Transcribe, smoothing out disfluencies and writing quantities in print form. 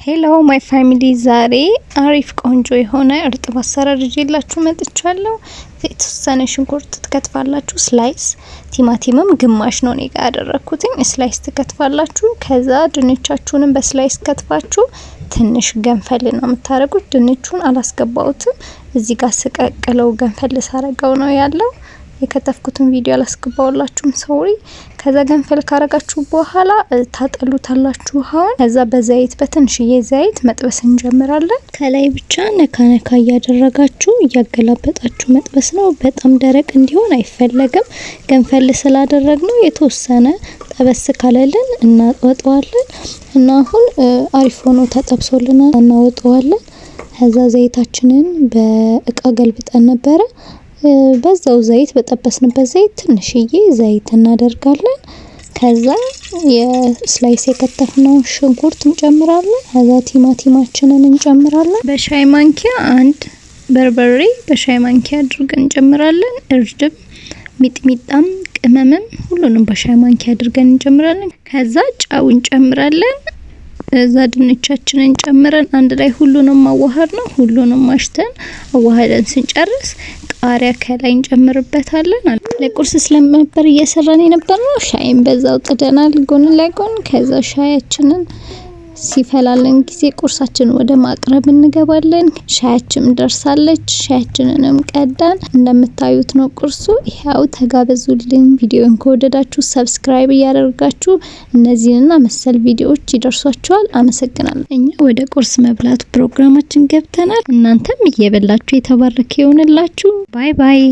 ሄሎ ማይ ፋሚሊ ዛሬ አሪፍ ቆንጆ የሆነ እርጥብ አሰራር ይዤላችሁ መጥቻለሁ። የተወሰነ ሽንኩርት ትከትፋላችሁ፣ ስላይስ ቲማቲምም ግማሽ ነው እኔ ጋር ያደረኩትኝ። ስላይስ ትከትፋላችሁ። ከዛ ድንቻችሁንም በስላይስ ከትፋችሁ ትንሽ ገንፈል ነው የምታረጉት። ድንቹን አላስገባውትም፣ እዚህ ጋር ስቀቅለው ገንፈል ሳረጋው ነው ያለው። የከተፍኩትን ቪዲዮ አላስገባውላችሁም ሶሪ። ከዛ ገንፈል ካረጋችሁ በኋላ ታጠሉታላችሁ ውሃውን። ከዛ በዘይት በትንሽዬ ዘይት መጥበስ እንጀምራለን። ከላይ ብቻ ነካ ነካ እያደረጋችሁ እያገላበጣችሁ መጥበስ ነው። በጣም ደረቅ እንዲሆን አይፈለግም። ገንፈል ስላደረግነው የተወሰነ ጠበስ ካለልን እናወጣዋለን እና አሁን አሪፍ ሆኖ ተጠብሶልናል፣ እናወጣዋለን። ከዛ ዘይታችንን በእቃ ገልብጠን ነበረ። በዛው ዘይት በጠበስንበት ዘይት ትንሽዬ ዘይት እናደርጋለን። ከዛ የስላይስ የከተፍነው ሽንኩርት እንጨምራለን። ከዛ ቲማቲማችንን እንጨምራለን። በሻይ ማንኪያ አንድ በርበሬ በሻይ ማንኪያ አድርገን እንጨምራለን። እርድም ሚጥሚጣም ቅመምም ሁሉንም በሻይ ማንኪያ አድርገን እንጨምራለን። ከዛ ጫው እንጨምራለን። እዛ ድንቻችንን ጨምረን አንድ ላይ ሁሉንም ማዋሃድ ነው። ሁሉንም ማሽተን አዋሃደን ስንጨርስ ቃሪያ ከላይ እንጨምርበታለን። ለቁርስ ስለነበር እየሰራን የነበረው ሻይን በዛው ጥደናል ጎን ለጎን። ከዛ ሻያችንን ሲፈላልን ጊዜ ቁርሳችንን ወደ ማቅረብ እንገባለን። ሻያችን ደርሳለች። ሻያችንንም ቀዳን። እንደምታዩት ነው ቁርሱ። ይሄው ተጋበዙልኝ። ቪዲዮን ከወደዳችሁ ሰብስክራይብ እያደረጋችሁ እነዚህንና መሰል ቪዲዮዎች ይደርሷችኋል። አመሰግናለሁ። እኛ ወደ ቁርስ መብላት ፕሮግራማችን ገብተናል። እናንተም እየበላችሁ የተባረከ ይሁንላችሁ። ባይ ባይ።